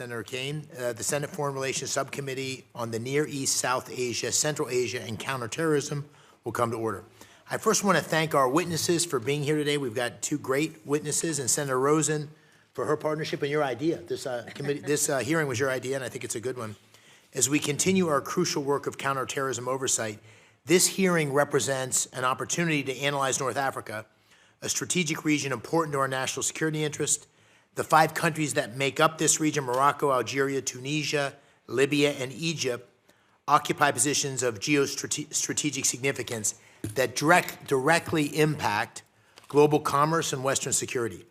Senator Kane. The Senate Foreign Relations Subcommittee on the Near East, South Asia, Central Asia, and Counterterrorism will come to order. I first want to thank our witnesses for being here today. We've got two great witnesses, and Senator Rosen for her partnership and your idea. This hearing was your idea, and I think it's a good one. As we continue our crucial work of counterterrorism oversight, this hearing represents an opportunity to analyze North Africa, a strategic region important to our national security interest. The 5 countries that make up this region, Morocco, Algeria, Tunisia, Libya, and Egypt, occupy positions of geostrategic significance that directly impact global commerce and Western security.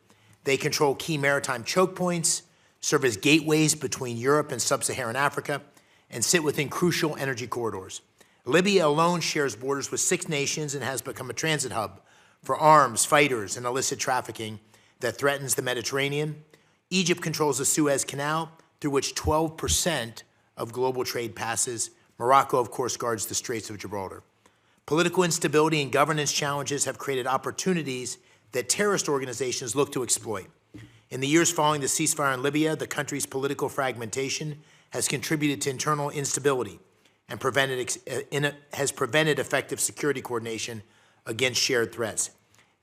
They control key maritime choke points, serve as gateways between Europe and sub-Saharan Africa, and sit within crucial energy corridors. Libya alone shares borders with 6 nations and has become a transit hub for arms, fighters, and illicit trafficking that threatens the Mediterranean. Egypt controls the Suez Canal, through which 12% of global trade passes. Morocco, of course, guards the Straits of Gibraltar. Political instability and governance challenges have created opportunities that terrorist organizations look to exploit. In the years following the ceasefire in Libya, the country's political fragmentation has contributed to internal instability and has prevented effective security coordination against shared threats.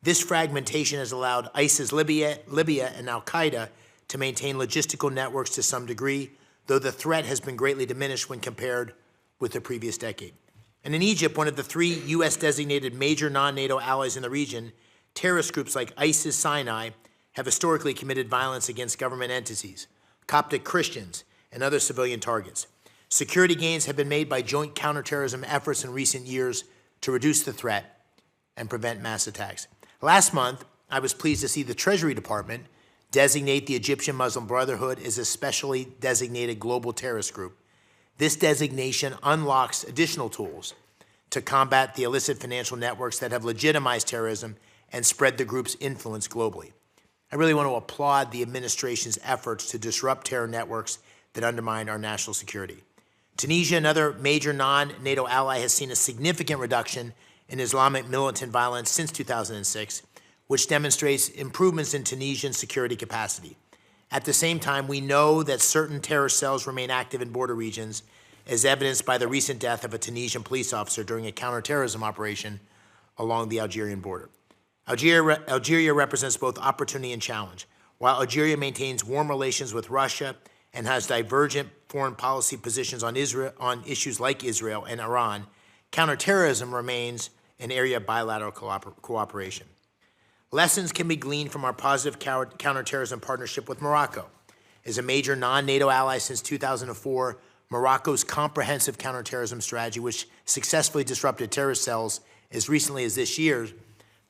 This fragmentation has allowed ISIS Libya and Al-Qaeda to maintain logistical networks to some degree, though the threat has been greatly diminished when compared with the previous decade. And in Egypt, one of the 3 U.S.-designated major non-NATO allies in the region, terrorist groups like ISIS Sinai have historically committed violence against government entities, Coptic Christians, and other civilian targets. Security gains have been made by joint counterterrorism efforts in recent years to reduce the threat and prevent mass attacks. Last month, I was pleased to see the Treasury Department designate the Egyptian Muslim Brotherhood as a specially designated global terrorist group. This designation unlocks additional tools to combat the illicit financial networks that have legitimized terrorism and spread the group's influence globally. I really want to applaud the administration's efforts to disrupt terror networks that undermine our national security. Tunisia, another major non-NATO ally, has seen a significant reduction in Islamic militant violence since 2006, which demonstrates improvements in Tunisian security capacity. At the same time, we know that certain terror cells remain active in border regions, as evidenced by the recent death of a Tunisian police officer during a counterterrorism operation along the Algerian border. Algeria represents both opportunity and challenge. While Algeria maintains warm relations with Russia and has divergent foreign policy positions on issues like Israel and Iran, counterterrorism remains an area of bilateral cooperation. Lessons can be gleaned from our positive counterterrorism partnership with Morocco. As a major non-NATO ally since 2004, Morocco's comprehensive counterterrorism strategy, which successfully disrupted terrorist cells as recently as this year,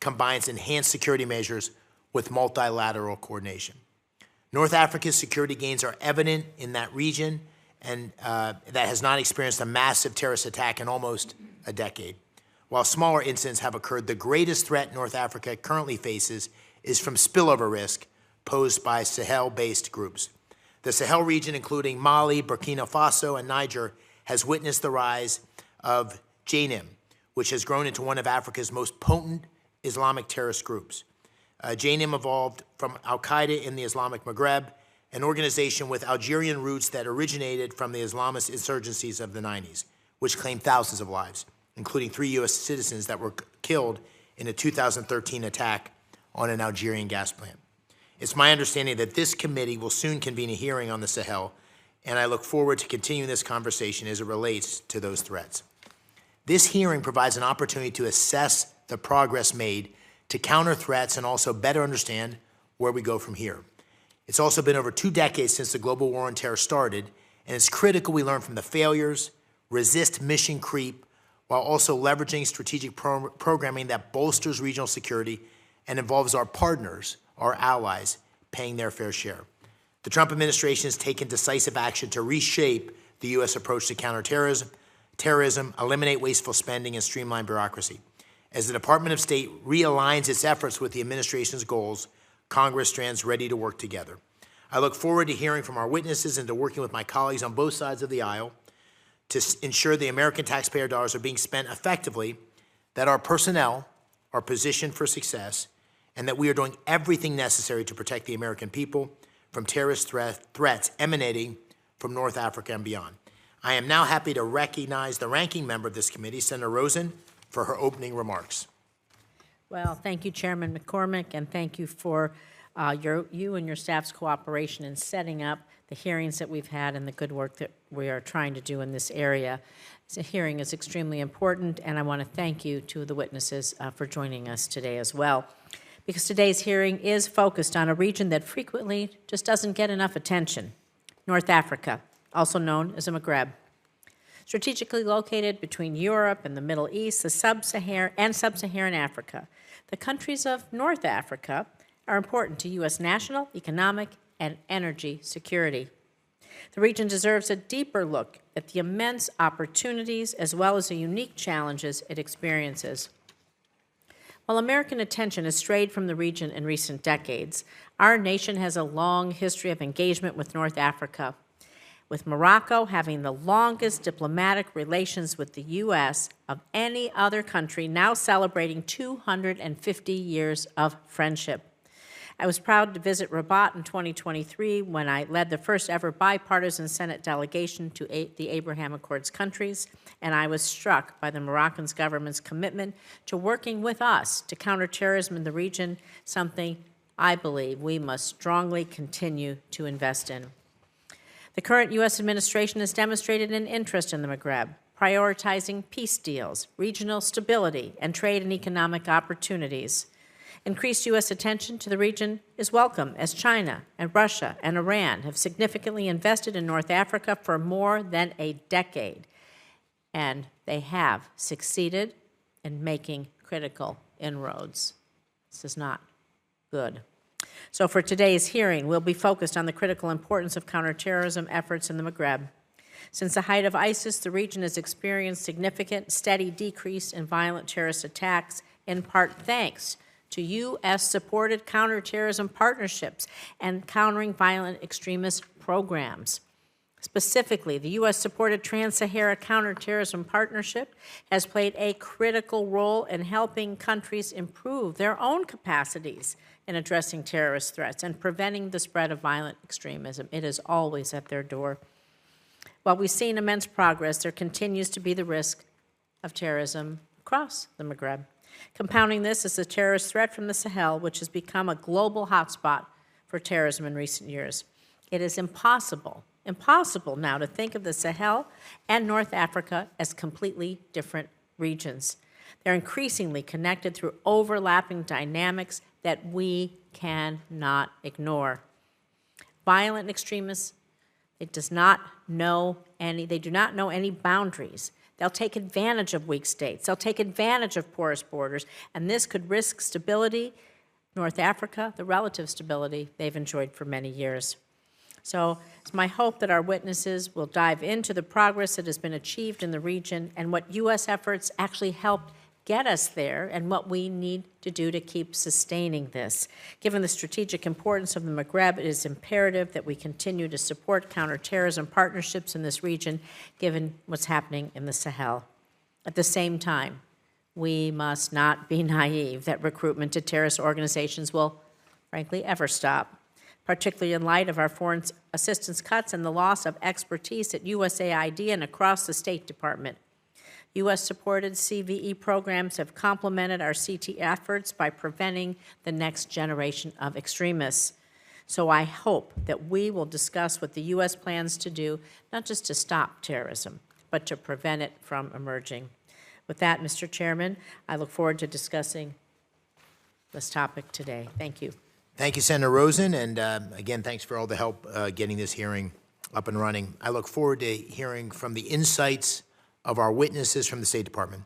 combines enhanced security measures with multilateral coordination. North Africa's security gains are evident in that region, and that has not experienced a massive terrorist attack in almost a decade. While smaller incidents have occurred, the greatest threat North Africa currently faces is from spillover risk posed by Sahel-based groups. The Sahel region, including Mali, Burkina Faso, and Niger, has witnessed the rise of Jnim, which has grown into one of Africa's most potent Islamic terrorist groups. Jnim evolved from Al-Qaeda in the Islamic Maghreb, an organization with Algerian roots that originated from the Islamist insurgencies of the 90s, which claimed thousands of lives, including 3 U.S. citizens that were killed in a 2013 attack on an Algerian gas plant. It's my understanding that this committee will soon convene a hearing on the Sahel, and I look forward to continuing this conversation as it relates to those threats. This hearing provides an opportunity to assess the progress made to counter threats and also better understand where we go from here. It's also been over 2 decades since the global war on terror started, and it's critical we learn from the failures, resist mission creep, while also leveraging strategic programming that bolsters regional security and involves our partners, our allies, paying their fair share. The Trump administration has taken decisive action to reshape the U.S. approach to counterterrorism, eliminate wasteful spending, and streamline bureaucracy. As the Department of State realigns its efforts with the administration's goals, Congress stands ready to work together. I look forward to hearing from our witnesses and to working with my colleagues on both sides of the aisle to ensure the American taxpayer dollars are being spent effectively, that our personnel are positioned for success, and that we are doing everything necessary to protect the American people from terrorist threats emanating from North Africa and beyond. I am now happy to recognize the ranking member of this committee, Senator Rosen, for her opening remarks. Well, thank you, Chairman McCormick, and thank you for you and your staff's cooperation in setting up the hearings that we've had and the good work that we are trying to do in this area. This hearing is extremely important, and I want to thank you to the witnesses for joining us today as well, because today's hearing is focused on a region that frequently just doesn't get enough attention, North Africa, also known as the Maghreb. Strategically located between Europe and the Middle East, the Sub-Saharan Africa, the countries of North Africa are important to U.S. national, economic, and energy security. The region deserves a deeper look at the immense opportunities as well as the unique challenges it experiences. While American attention has strayed from the region in recent decades, our nation has a long history of engagement with North Africa, with Morocco having the longest diplomatic relations with the U.S. of any other country, now celebrating 250 years of friendship. I was proud to visit Rabat in 2023 when I led the first ever bipartisan Senate delegation to the Abraham Accords countries, and I was struck by the Moroccan government's commitment to working with us to counter terrorism in the region, something I believe we must strongly continue to invest in. The current U.S. administration has demonstrated an interest in the Maghreb, prioritizing peace deals, regional stability, and trade and economic opportunities. Increased U.S. attention to the region is welcome, as China and Russia and Iran have significantly invested in North Africa for more than a decade, and they have succeeded in making critical inroads. This is not good. So for today's hearing, we'll be focused on the critical importance of counterterrorism efforts in the Maghreb. Since the height of ISIS, the region has experienced significant, steady decrease in violent terrorist attacks, in part thanks to U.S.-supported counterterrorism partnerships and countering violent extremist programs. Specifically, the U.S.-supported Trans-Sahara Counterterrorism Partnership has played a critical role in helping countries improve their own capacities in addressing terrorist threats and preventing the spread of violent extremism. It is always at their door. While we've seen immense progress, there continues to be the risk of terrorism across the Maghreb. Compounding this is the terrorist threat from the Sahel, which has become a global hotspot for terrorism in recent years. It is impossible now to think of the Sahel and North Africa as completely different regions. They're increasingly connected through overlapping dynamics that we cannot ignore. Violent extremists, they do not know any boundaries. They'll take advantage of weak states. They'll take advantage of porous borders, and this could risk stability, North Africa, the relative stability they've enjoyed for many years. So it's my hope that our witnesses will dive into the progress that has been achieved in the region and what U.S. efforts actually helped get us there and what we need to do to keep sustaining this. Given the strategic importance of the Maghreb, it is imperative that we continue to support counterterrorism partnerships in this region, given what's happening in the Sahel. At the same time, we must not be naive that recruitment to terrorist organizations will, frankly, ever stop, particularly in light of our foreign assistance cuts and the loss of expertise at USAID and across the State Department. U.S.-supported CVE programs have complemented our CT efforts by preventing the next generation of extremists. So I hope that we will discuss what the U.S. plans to do, not just to stop terrorism, but to prevent it from emerging. With that, Mr. Chairman, I look forward to discussing this topic today. Thank you. Thank you, Senator Rosen, and again, thanks for all the help getting this hearing up and running. I look forward to hearing from the insights of our witnesses from the State Department.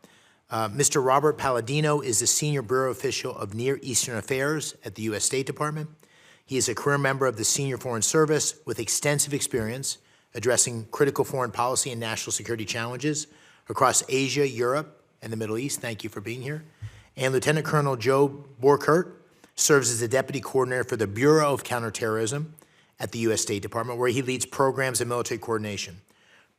Mr. Robert Palladino is the Senior Bureau Official of Near Eastern Affairs at the U.S. State Department. He is a career member of the Senior Foreign Service with extensive experience addressing critical foreign policy and national security challenges across Asia, Europe, and the Middle East. Thank you for being here. And Lieutenant Colonel Joe Borkert serves as the Deputy Coordinator for the Bureau of Counterterrorism at the U.S. State Department, where he leads programs and military coordination.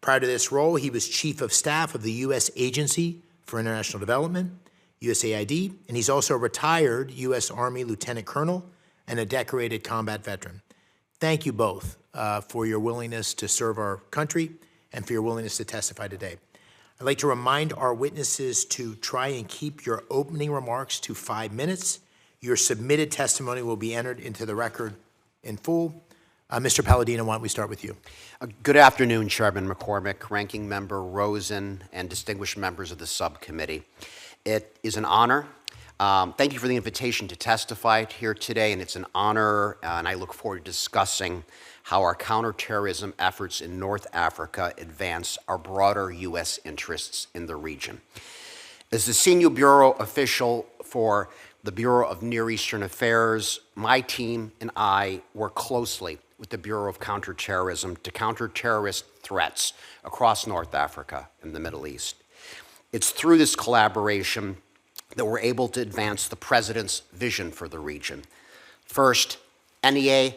Prior to this role, he was Chief of Staff of the U.S. Agency for International Development, USAID, and he's also a retired U.S. Army Lieutenant Colonel and a decorated combat veteran. thank you both for your willingness to serve our country and for your willingness to testify today. I'd like to remind our witnesses to try and keep your opening remarks to 5 minutes. Your submitted testimony will be entered into the record in full. Mr. Palladino, why don't we start with you? Good afternoon, Chairman McCormick, Ranking Member Rosen, and distinguished members of the subcommittee. It is an honor. Thank you for the invitation to testify here today, and it's an honor, and I look forward to discussing how our counterterrorism efforts in North Africa advance our broader U.S. interests in the region. As the senior bureau official for the Bureau of Near Eastern Affairs, my team and I work closely with the Bureau of Counterterrorism to counter terrorist threats across North Africa and the Middle East. It's through this collaboration that we're able to advance the President's vision for the region. First, NEA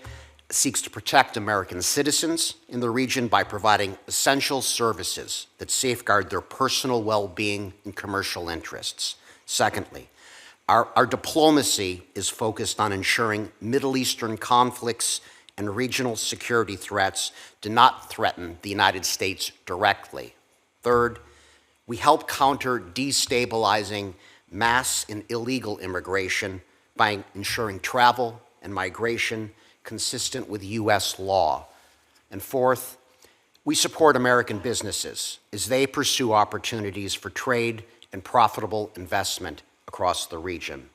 seeks to protect American citizens in the region by providing essential services that safeguard their personal well-being and commercial interests. Secondly, our diplomacy is focused on ensuring Middle Eastern conflicts and regional security threats do not threaten the United States directly. Third, we help counter destabilizing mass and illegal immigration by ensuring travel and migration consistent with U.S. law. And fourth, we support American businesses as they pursue opportunities for trade and profitable investment across the region.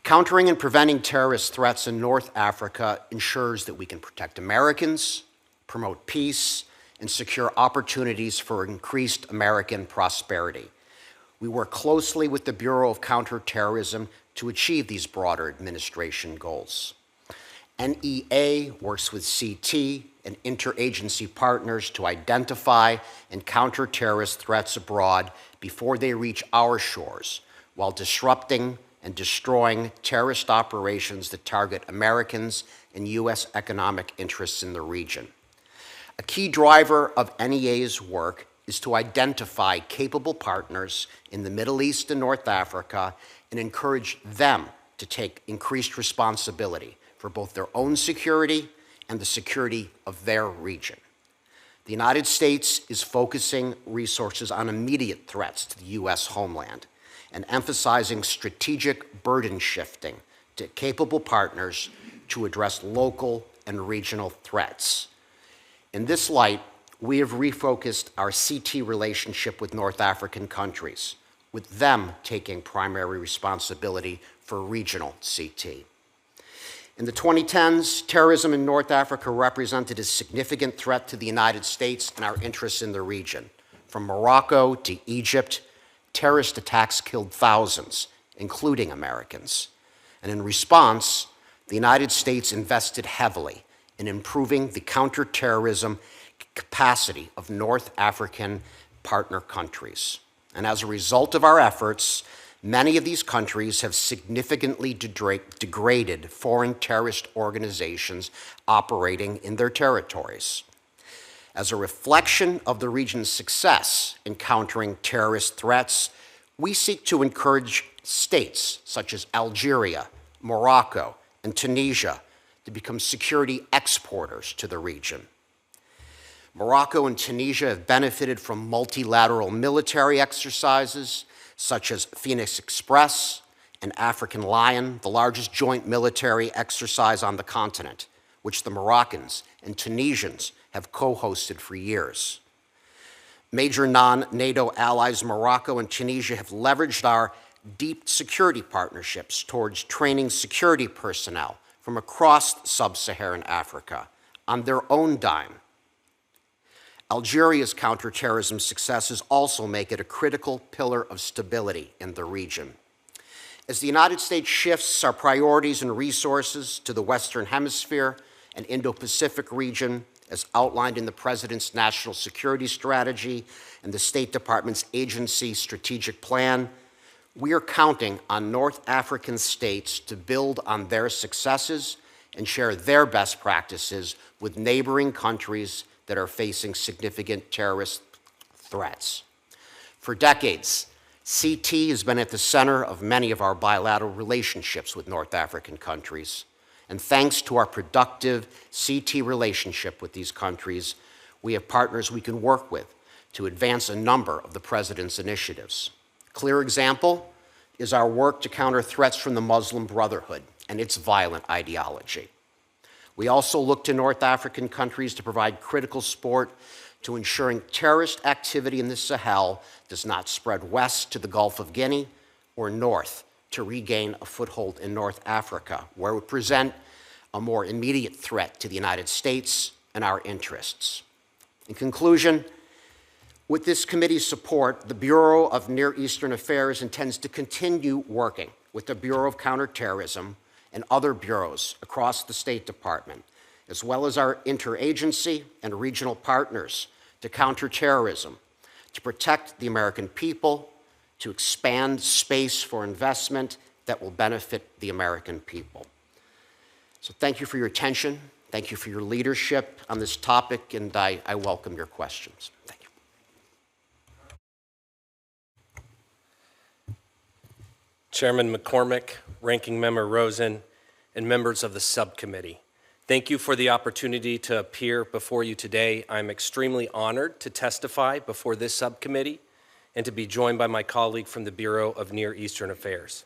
Countering and preventing terrorist threats in North Africa ensures that we can protect Americans, promote peace, and secure opportunities for increased American prosperity. We work closely with the Bureau of Counterterrorism to achieve these broader administration goals. NEA works with CT and interagency partners to identify and counter terrorist threats abroad before they reach our shores, while disrupting and destroying terrorist operations that target Americans and U.S. economic interests in the region. A key driver of NEA's work is to identify capable partners in the Middle East and North Africa and encourage them to take increased responsibility for both their own security and the security of their region. The United States is focusing resources on immediate threats to the U.S. homeland and emphasizing strategic burden shifting to capable partners to address local and regional threats. In this light, we have refocused our CT relationship with North African countries, with them taking primary responsibility for regional CT. In the 2010s, terrorism in North Africa represented a significant threat to the United States and our interests in the region. From Morocco to Egypt, terrorist attacks killed thousands, including Americans. And in response, the United States invested heavily in improving the counterterrorism capacity of North African partner countries. And as a result of our efforts, many of these countries have significantly degraded foreign terrorist organizations operating in their territories. As a reflection of the region's success in countering terrorist threats, we seek to encourage states such as Algeria, Morocco, and Tunisia to become security exporters to the region. Morocco and Tunisia have benefited from multilateral military exercises such as Phoenix Express and African Lion, the largest joint military exercise on the continent, which the Moroccans and Tunisians have co-hosted for years. Major non-NATO allies Morocco and Tunisia have leveraged our deep security partnerships towards training security personnel from across sub-Saharan Africa on their own dime. Algeria's counterterrorism successes also make it a critical pillar of stability in the region. As the United States shifts our priorities and resources to the Western Hemisphere and Indo-Pacific region, as outlined in the President's National Security Strategy and the State Department's agency strategic plan, we are counting on North African states to build on their successes and share their best practices with neighboring countries that are facing significant terrorist threats. For decades, CT has been at the center of many of our bilateral relationships with North African countries. And thanks to our productive CT relationship with these countries, we have partners we can work with to advance a number of the President's initiatives. A clear example is our work to counter threats from the Muslim Brotherhood and its violent ideology. We also look to North African countries to provide critical support to ensuring terrorist activity in the Sahel does not spread west to the Gulf of Guinea or north to regain a foothold in North Africa, where it would present a more immediate threat to the United States and our interests. In conclusion, with this committee's support, the Bureau of Near Eastern Affairs intends to continue working with the Bureau of Counterterrorism and other bureaus across the State Department, as well as our interagency and regional partners to counter terrorism, to protect the American people, to expand space for investment that will benefit the American people. So thank you for your attention. Thank you for your leadership on this topic, and I welcome your questions. Thank you. Chairman McCormick, Ranking Member Rosen, and members of the subcommittee. Thank you for the opportunity to appear before you today. I'm extremely honored to testify before this subcommittee and to be joined by my colleague from the Bureau of Near Eastern Affairs.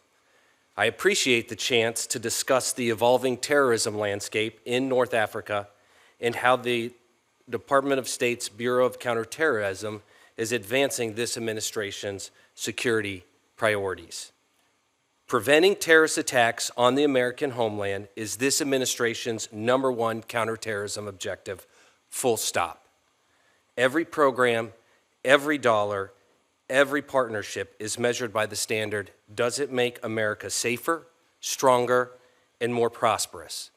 I appreciate the chance to discuss the evolving terrorism landscape in North Africa and how the Department of State's Bureau of Counterterrorism is advancing this administration's security priorities. Preventing terrorist attacks on the American homeland is this administration's #1 counterterrorism objective, full stop. Every program, every dollar, every partnership is measured by the standard, does it make America safer, stronger, and more prosperous?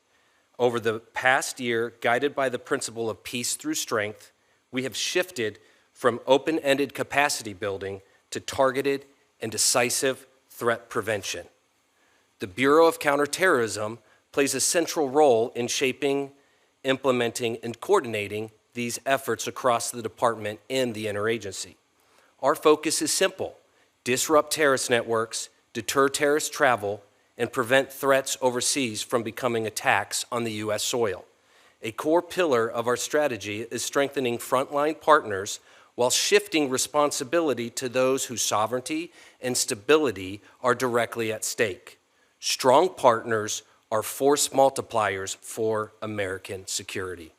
Over the past year, guided by the principle of peace through strength, we have shifted from open-ended capacity building to targeted and decisive threat prevention. The Bureau of Counterterrorism plays a central role in shaping, implementing, and coordinating these efforts across the department and the interagency. Our focus is simple: disrupt terrorist networks, deter terrorist travel, and prevent threats overseas from becoming attacks on the U.S. soil. A core pillar of our strategy is strengthening frontline partners while shifting responsibility to those whose sovereignty and stability are directly at stake. Strong partners are force multipliers for American security.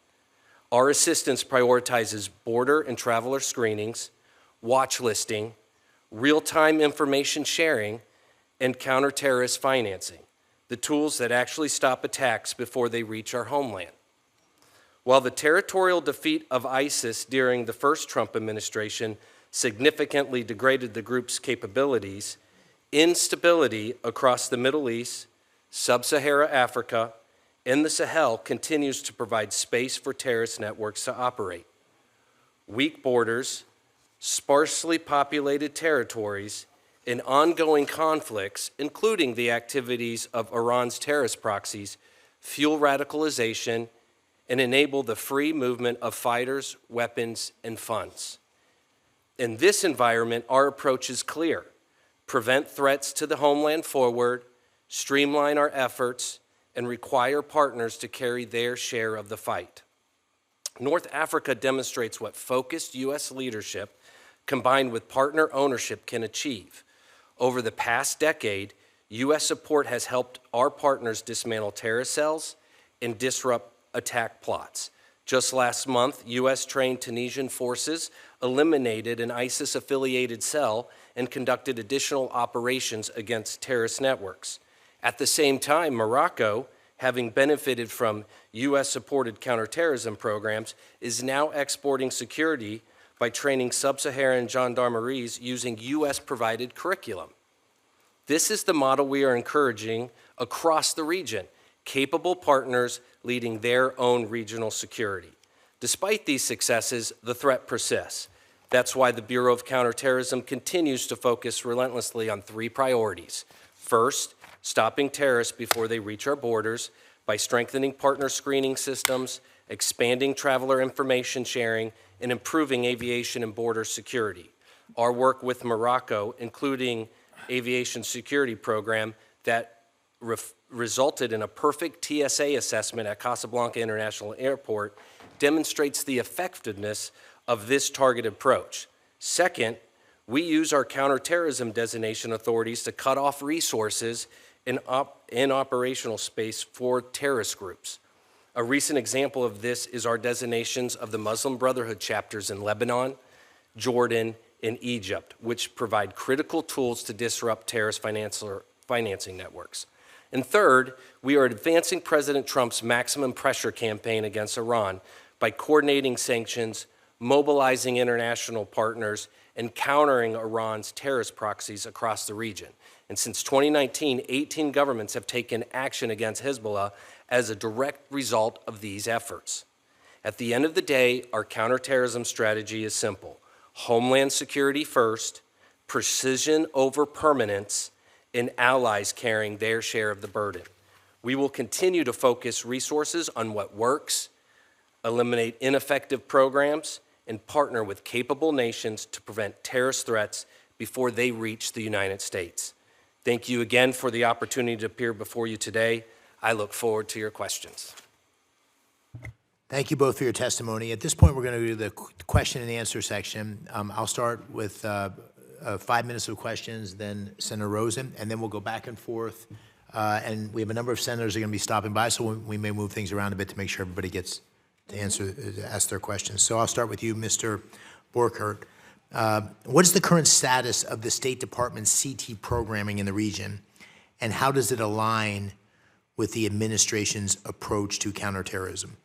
Our assistance prioritizes border and traveler screenings, watch listing, real-time information sharing, and counter-terrorist financing, the tools that actually stop attacks before they reach our homeland. While the territorial defeat of ISIS during the first Trump administration significantly degraded the group's capabilities, instability across the Middle East, Sub-Saharan Africa, and the Sahel continues to provide space for terrorist networks to operate. Weak borders, sparsely populated territories, and ongoing conflicts, including the activities of Iran's terrorist proxies, fuel radicalization and enable the free movement of fighters, weapons, and funds. In this environment, our approach is clear: prevent threats to the homeland forward, streamline our efforts, and require partners to carry their share of the fight. North Africa demonstrates what focused U.S. leadership combined with partner ownership can achieve. Over the past decade, U.S. support has helped our partners dismantle terrorist cells and disrupt attack plots. Just last month, U.S.-trained Tunisian forces eliminated an ISIS-affiliated cell and conducted additional operations against terrorist networks. At the same time, Morocco, having benefited from U.S.-supported counterterrorism programs, is now exporting security by training sub-Saharan gendarmeries using U.S.-provided curriculum. This is the model we are encouraging across the region, capable partners leading their own regional security. Despite these successes, the threat persists. That's why the Bureau of Counterterrorism continues to focus relentlessly on 3 priorities. First, stopping terrorists before they reach our borders by strengthening partner screening systems, expanding traveler information sharing, and improving aviation and border security. Our work with Morocco, including aviation security program that resulted in a perfect TSA assessment at Casablanca International Airport demonstrates the effectiveness of this targeted approach. Second, we use our counterterrorism designation authorities to cut off resources in operational space for terrorist groups. A recent example of this is our designations of the Muslim Brotherhood chapters in Lebanon, Jordan, and Egypt, which provide critical tools to disrupt terrorist financing networks. And third, we are advancing President Trump's maximum pressure campaign against Iran by coordinating sanctions, mobilizing international partners, and countering Iran's terrorist proxies across the region. And since 2019, 18 governments have taken action against Hezbollah as a direct result of these efforts. At the end of the day, our counterterrorism strategy is simple: homeland security first, precision over permanence, and allies carrying their share of the burden. We will continue to focus resources on what works, eliminate ineffective programs, and partner with capable nations to prevent terrorist threats before they reach the United States. Thank you again for the opportunity to appear before you today. I look forward to your questions. Thank you both for your testimony. At this point, we're going to do the question and answer section. I'll start with 5 minutes of questions, then Senator Rosen, and then we'll go back and forth. And we have a number of senators who are going to be stopping by, so we may move things around a bit to make sure everybody gets to ask their questions. So I'll start with you, Mr. Borkert. What is the current status of the State Department's CT programming in the region, and how does it align with the administration's approach to counterterrorism?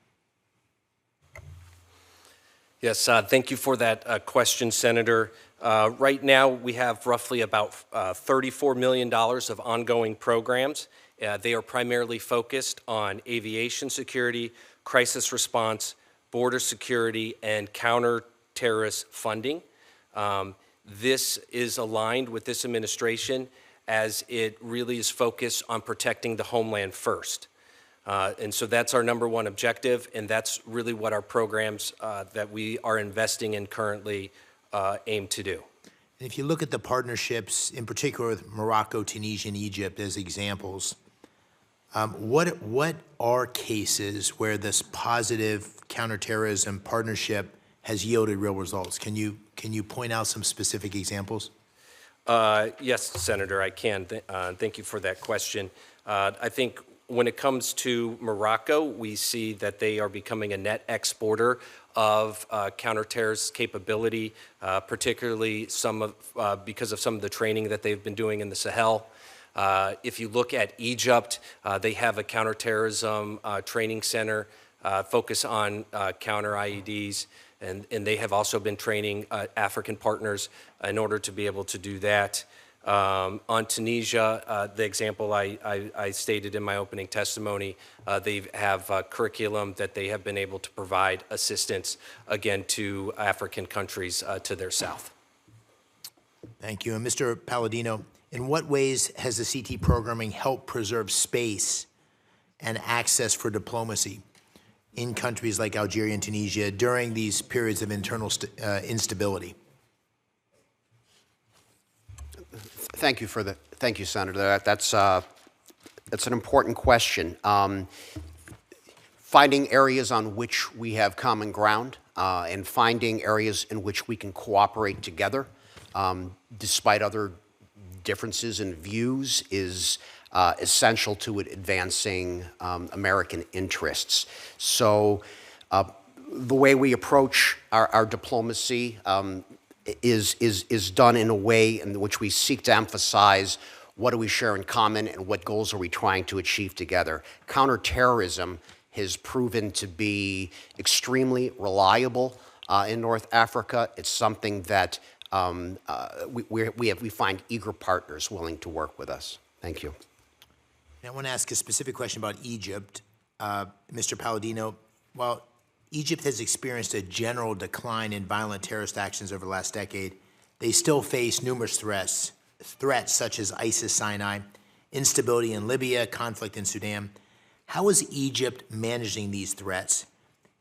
Yes, thank you for that question, Senator. Right now, we have roughly about $34 million of ongoing programs. They are primarily focused on aviation security, crisis response, border security, and counter-terrorist funding. This is aligned with this administration as it really is focused on protecting the homeland first. And so that's our number one objective, and that's really what our programs that we are investing in currently aim to do. And if you look at the partnerships, in particular with Morocco, Tunisia, and Egypt as examples, what are cases where this positive counterterrorism partnership has yielded real results? Can you point out some specific examples? Yes, Senator, I can. Thank you for that question. I think when it comes to Morocco, we see that they are becoming a net exporter of counterterrorist capability, particularly because of some of the training that they've been doing in the Sahel. If you look at Egypt, they have a counterterrorism training center focused on counter IEDs, and they have also been training African partners in order to be able to do that. On Tunisia, the example I stated in my opening testimony, they have a curriculum that they have been able to provide assistance, again, to African countries to their south. Thank you. And Mr. Palladino, in what ways has the CT programming helped preserve space and access for diplomacy in countries like Algeria and Tunisia during these periods of internal instability? Thank you, Senator. That's an important question. Finding areas on which we have common ground and finding areas in which we can cooperate together, despite other differences in views, is essential to advancing American interests. So the way we approach our diplomacy is done in a way in which we seek to emphasize what do we share in common and what goals are we trying to achieve together. Counterterrorism has proven to be extremely reliable in North Africa. It's something that we find eager partners willing to work with us. Thank you. I want to ask a specific question about Egypt. Mr. Palladino, while Egypt has experienced a general decline in violent terrorist actions over the last decade, they still face numerous threats such as ISIS Sinai, instability in Libya, conflict in Sudan. How is Egypt managing these threats,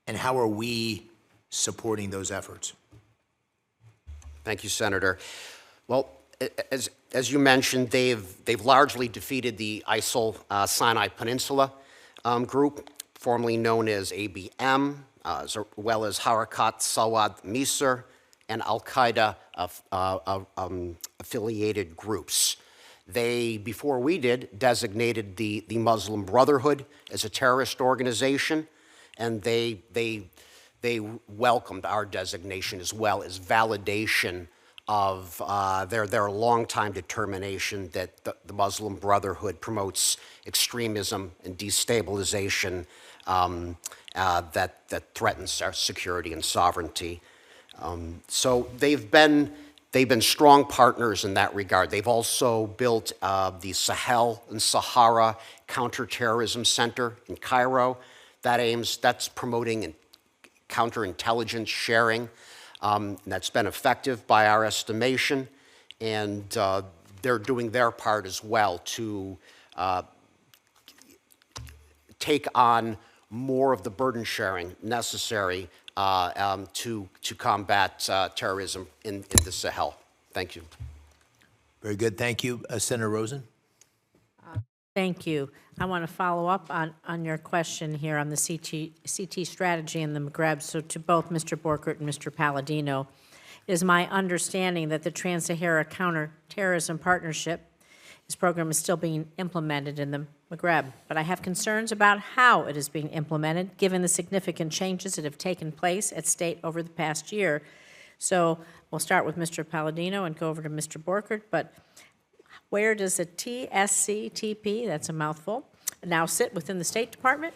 and how are we supporting those efforts? Thank you, Senator. Well, as you mentioned, they've largely defeated the ISIL Sinai Peninsula group, formerly known as ABM, as well as Harakat Sawad Misr and Al-Qaeda affiliated groups. They, before we did, designated the Muslim Brotherhood as a terrorist organization, and they welcomed our designation as well as validation of their longtime determination that the Muslim Brotherhood promotes extremism and destabilization that threatens our security and sovereignty. So they've been strong partners in that regard. They've also built the Sahel and Sahara Counterterrorism Center in Cairo. That's promoting counterintelligence sharing. That's been effective by our estimation, and they're doing their part as well to take on more of the burden sharing necessary to combat terrorism in the Sahel. Thank you. Very good. Thank you. Senator Rosen? Thank you. I want to follow up on your question here on the CT strategy in the Maghreb. So to both Mr. Borkert and Mr. Palladino, it is my understanding that the Trans-Sahara Counterterrorism Partnership, this program is still being implemented in the Maghreb, but I have concerns about how it is being implemented, given the significant changes that have taken place at state over the past year. So we'll start with Mr. Palladino and go over to Mr. Borkert, but where does the TSCTP, that's a mouthful, now sit within the State Department?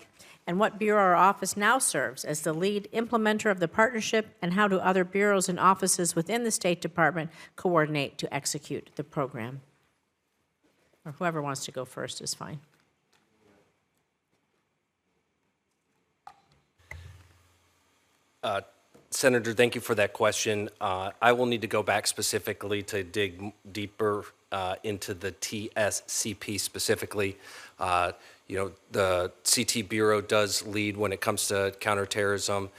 And what bureau or office now serves as the lead implementer of the partnership? And how do other bureaus and offices within the State Department coordinate to execute the program? Or whoever wants to go first is fine. Senator, thank you for that question. I will need to go back specifically to dig deeper into the TSCP specifically. The CT Bureau does lead when it comes to counterterrorism.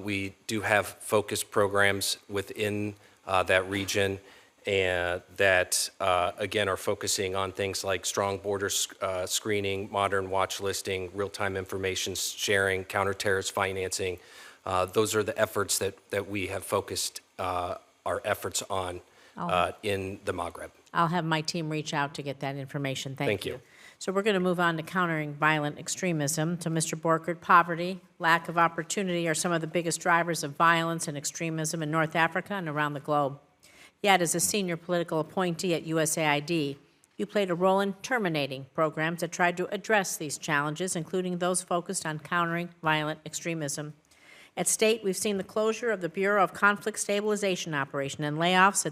We do have focused programs within that region and that, again, are focusing on things like strong border screening, modern watch listing, real-time information sharing, counterterrorist financing. Those are the efforts that we have focused our efforts on in the Maghreb. I'll have my team reach out to get that information. Thank you. you. So we're going to move on to countering violent extremism. To Mr. Borkert, poverty, lack of opportunity are some of the biggest drivers of violence and extremism in North Africa and around the globe. Yet, as a senior political appointee at USAID, you played a role in terminating programs that tried to address these challenges, including those focused on countering violent extremism. At state, we've seen the closure of the Bureau of Conflict Stabilization Operation and layoffs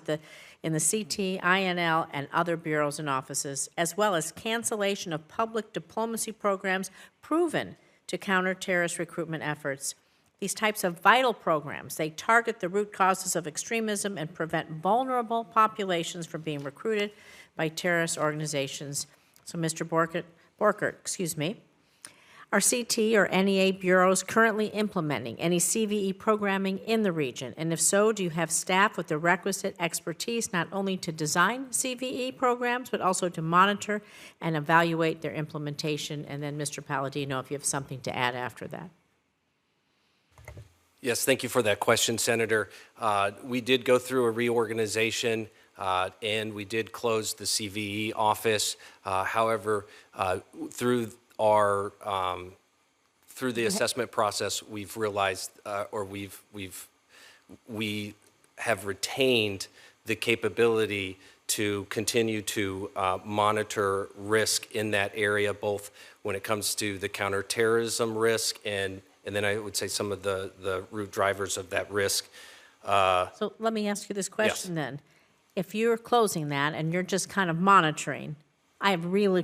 in the CT, INL, and other bureaus and offices, as well as cancellation of public diplomacy programs proven to counter terrorist recruitment efforts. These types of vital programs, they target the root causes of extremism and prevent vulnerable populations from being recruited by terrorist organizations. So, Mr. Borkert, are CT or NEA bureaus currently implementing any CVE programming in the region? And if so, do you have staff with the requisite expertise not only to design CVE programs, but also to monitor and evaluate their implementation? And then, Mr. Palladino, if you have something to add after that. Yes, thank you for that question, Senator. We did go through a reorganization and we did close the CVE office. However, through the assessment process, we've realized, we have retained the capability to continue to monitor risk in that area, both when it comes to the counterterrorism risk and then I would say some of the root drivers of that risk. So let me ask you this question then. If you're closing that and you're just kind of monitoring, I have really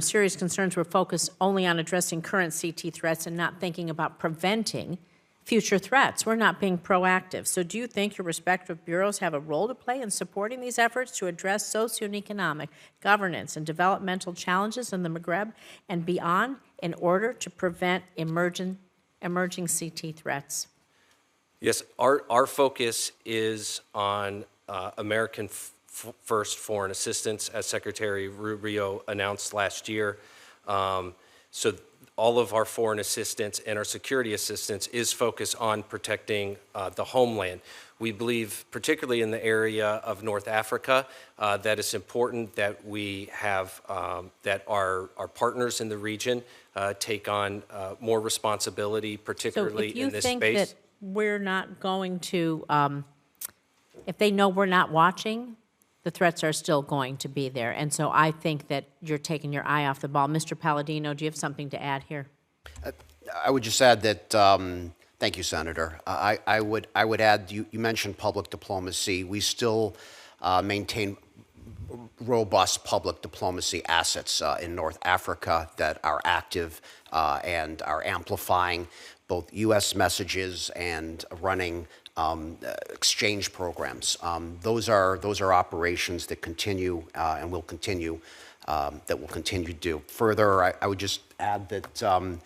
serious concerns. We're focused only on addressing current CT threats and not thinking about preventing future threats. We're not being proactive. So do you think your respective bureaus have a role to play in supporting these efforts to address socioeconomic, governance, and developmental challenges in the Maghreb and beyond in order to prevent emerging CT threats? Yes, our focus is on American first foreign assistance, as Secretary Rubio announced last year. So all of our foreign assistance and our security assistance is focused on protecting the homeland. We believe, particularly in the area of North Africa, that it's important that we have, that our partners in the region take on more responsibility, particularly in this So if you think space. that we're not going to, if they know we're not watching, the threats are still going to be there. And so I think that you're taking your eye off the ball. Mr. Palladino, do you have something to add here? I would just add that, thank you, Senator. I would add, you mentioned public diplomacy. We still maintain robust public diplomacy assets in North Africa that are active and are amplifying both U.S. messages and running exchange programs. Those are operations that continue and will continue, that will continue to do. Further, I would just add that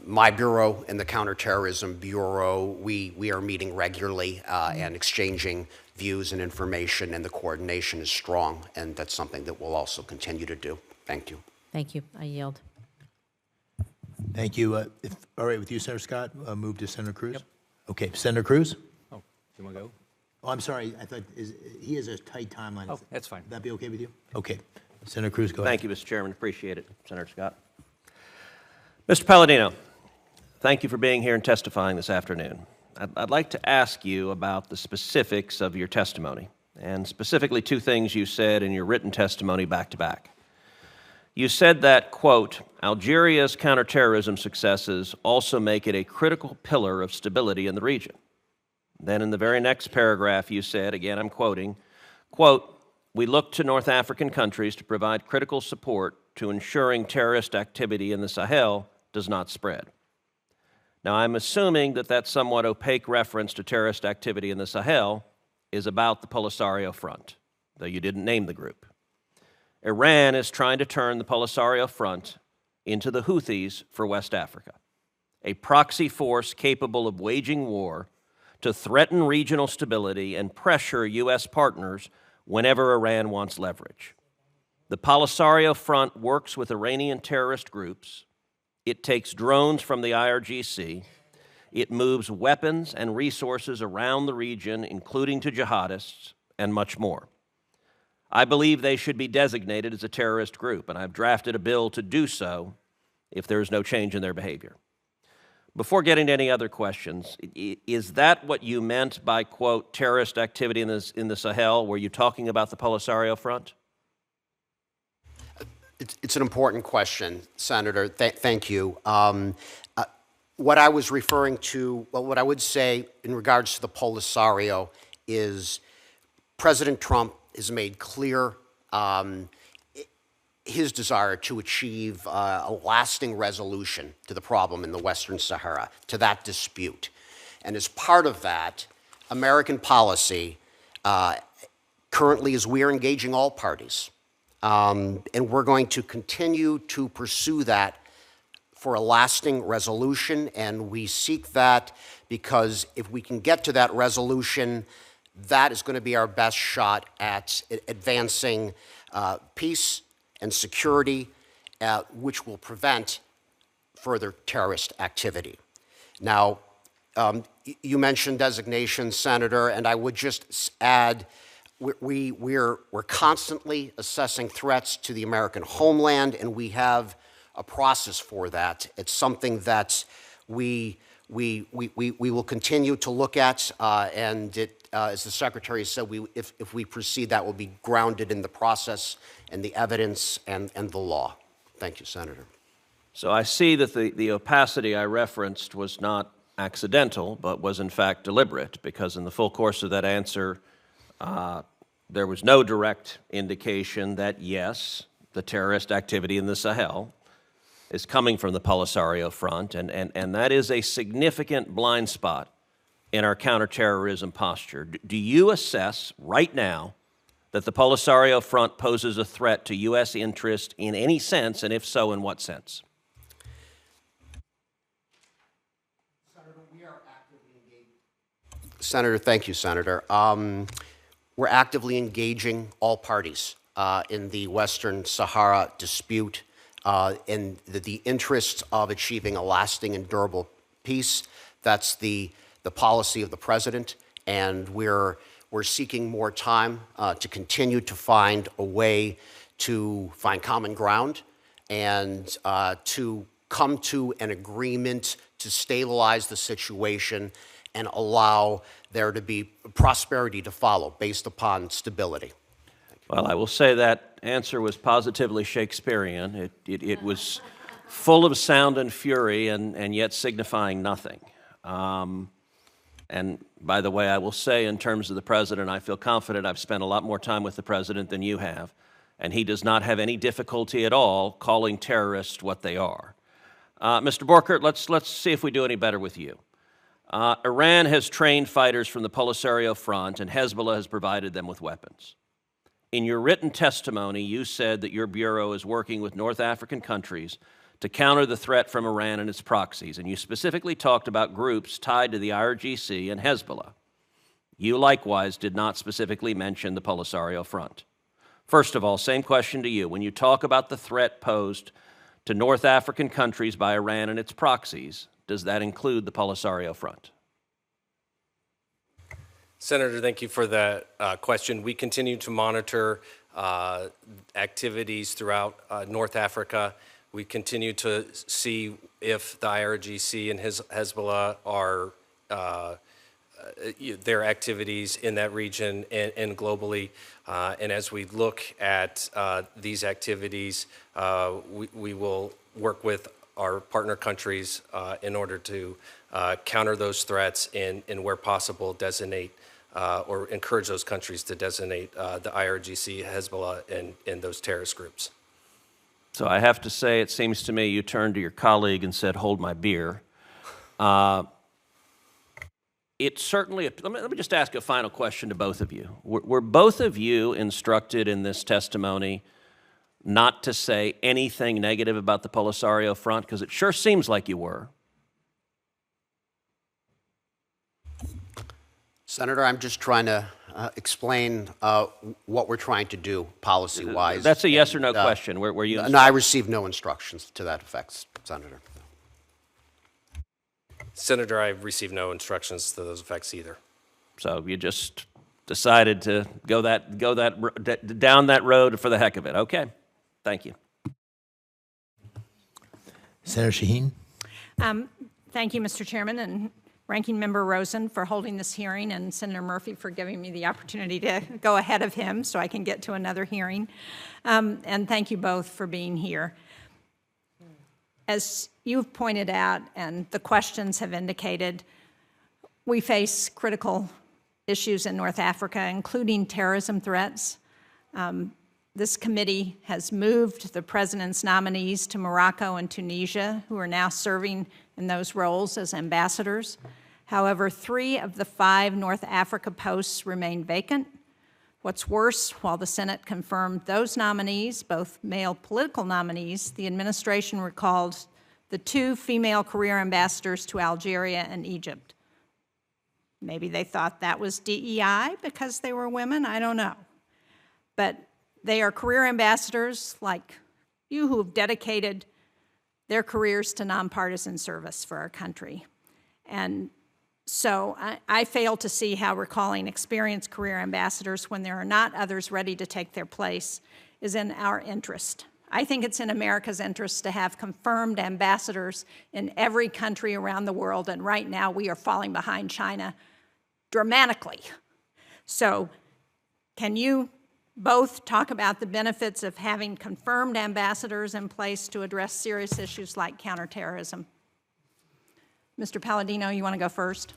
my bureau and the Counterterrorism Bureau, we are meeting regularly and exchanging views and information, and the coordination is strong, and that's something that we'll also continue to do. Thank you. Thank you. I yield. Thank you. If all right with you, Senator Scott, move to Senator Cruz? Yep. Okay, Senator Cruz? Oh, you want to go? Oh, I'm sorry, I thought, he has a tight timeline. Oh, that's fine. Would that be okay with you? Okay. Senator Cruz, go ahead. Thank you, Mr. Chairman. Appreciate it, Senator Scott. Mr. Palladino, thank you for being here and testifying this afternoon. I'd like to ask you about the specifics of your testimony, and specifically two things you said in your written testimony back to back. You said that, quote, Algeria's counterterrorism successes also make it a critical pillar of stability in the region. Then in the very next paragraph you said, again I'm quoting, quote, we look to North African countries to provide critical support to ensuring terrorist activity in the Sahel does not spread. Now, I'm assuming that that somewhat opaque reference to terrorist activity in the Sahel is about the Polisario Front, though you didn't name the group. Iran is trying to turn the Polisario Front into the Houthis for West Africa, a proxy force capable of waging war to threaten regional stability and pressure U.S. partners whenever Iran wants leverage. The Polisario Front works with Iranian terrorist groups. It takes drones from the IRGC. It moves weapons and resources around the region, including to jihadists, and much more. I believe they should be designated as a terrorist group, and I've drafted a bill to do so if there is no change in their behavior. Before getting to any other questions, is that what you meant by, quote, terrorist activity in the Sahel? Were you talking about the Polisario Front? It's an important question, Senator. Thank you. What I was referring to, well, what I would say in regards to the Polisario is President Trump has made clear his desire to achieve a lasting resolution to the problem in the Western Sahara, to that dispute. And as part of that, American policy currently is we are engaging all parties. And we're going to continue to pursue that for a lasting resolution, and we seek that because if we can get to that resolution, that is going to be our best shot at advancing peace and security, which will prevent further terrorist activity. Now, you mentioned designation, Senator, and I would just add, we're constantly assessing threats to the American homeland, and we have a process for that. It's something that we will continue to look at, and it, as the Secretary said, if we proceed, that will be grounded in the process and the evidence and the law. Thank you, Senator. So I see that the opacity I referenced was not accidental, but was in fact deliberate, because in the full course of that answer, there was no direct indication that, yes, the terrorist activity in the Sahel is coming from the Polisario Front, and that is a significant blind spot in our counterterrorism posture. Do you assess right now that the Polisario Front poses a threat to U.S. interest in any sense, and if so, in what sense? Senator, thank you, Senator. We're actively engaging all parties in the Western Sahara dispute in the interests of achieving a lasting and durable peace. That's the policy of the president, and we're seeking more time to continue to find a way to find common ground and to come to an agreement to stabilize the situation and allow there to be prosperity to follow based upon stability. Well, I will say that answer was positively Shakespearean. It was full of sound and fury and yet signifying nothing. And by the way, I will say in terms of the president, I feel confident I've spent a lot more time with the president than you have, and he does not have any difficulty at all calling terrorists what they are. Mr. Borkert, let's see if we do any better with you. Iran has trained fighters from the Polisario Front, and Hezbollah has provided them with weapons. In your written testimony, you said that your bureau is working with North African countries to counter the threat from Iran and its proxies, and you specifically talked about groups tied to the IRGC and Hezbollah. You likewise did not specifically mention the Polisario Front. First of all, same question to you. When you talk about the threat posed to North African countries by Iran and its proxies, does that include the Polisario Front? Senator, thank you for that question. We continue to monitor activities throughout North Africa. We continue to see if the IRGC and Hezbollah are their activities in that region and globally. And as we look at these activities, we will work with our partner countries in order to counter those threats and where possible designate or encourage those countries to designate the IRGC, Hezbollah, and those terrorist groups. So I have to say, it seems to me you turned to your colleague and said, hold my beer. It certainly, let me just ask a final question to both of you. Were both of you instructed in this testimony not to say anything negative about the Polisario Front? Because it sure seems like you were. Senator, I'm just trying to explain what we're trying to do policy-wise. That's a yes or no question. Were you? No, I received no instructions to that effect, Senator. Senator, I received no instructions to those effects either. So you just decided to go down that road for the heck of it. Okay, thank you. Senator Shaheen? Thank you, Mr. Chairman, and Ranking Member Rosen for holding this hearing, and Senator Murphy for giving me the opportunity to go ahead of him so I can get to another hearing. And thank you both for being here. As you've pointed out and the questions have indicated, we face critical issues in North Africa, including terrorism threats. This committee has moved the president's nominees to Morocco and Tunisia, who are now serving in those roles as ambassadors. However, 3 of the 5 North Africa posts remain vacant. What's worse, while the Senate confirmed those nominees, both male political nominees, the administration recalled the 2 female career ambassadors to Algeria and Egypt. Maybe they thought that was DEI because they were women, I don't know. But they are career ambassadors like you who have dedicated their careers to nonpartisan service for our country. And so I fail to see how recalling experienced career ambassadors when there are not others ready to take their place is in our interest. I think it's in America's interest to have confirmed ambassadors in every country around the world, and right now we are falling behind China dramatically. So can you both talk about the benefits of having confirmed ambassadors in place to address serious issues like counterterrorism? Mr. Palladino, you want to go first?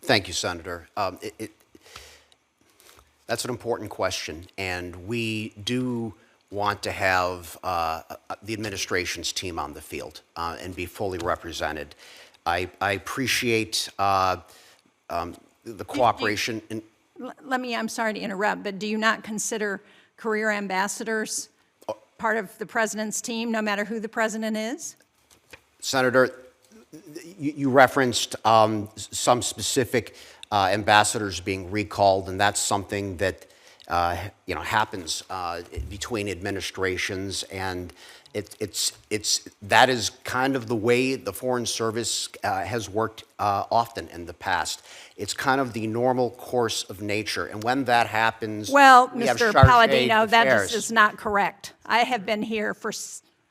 Thank you, Senator. That's an important question, and we do want to have the administration's team on the field and be fully represented. I appreciate the cooperation. I'm sorry to interrupt, but do you not consider career ambassadors part of the president's team, no matter who the president is? Senator, you referenced some specific ambassadors being recalled, and that's something that happens between administrations, and that is kind of the way the Foreign Service has worked often in the past. It's kind of the normal course of nature, and when that happens, Well, we have Mr. chargé Palladino, that d'affaires. is not correct. I have been here for,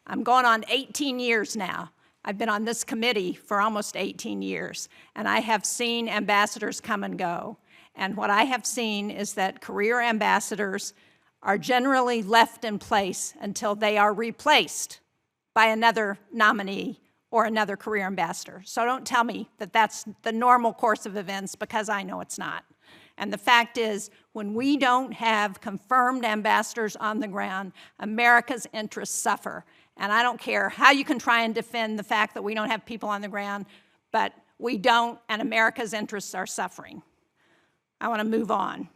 I'm going on 18 years now. I've been on this committee for almost 18 years, and I have seen ambassadors come and go. And what I have seen is that career ambassadors are generally left in place until they are replaced by another nominee or another career ambassador. So don't tell me that that's the normal course of events, because I know it's not. And the fact is, when we don't have confirmed ambassadors on the ground, America's interests suffer. And I don't care how you can try and defend the fact that we don't have people on the ground, but we don't, and America's interests are suffering. I want to move on,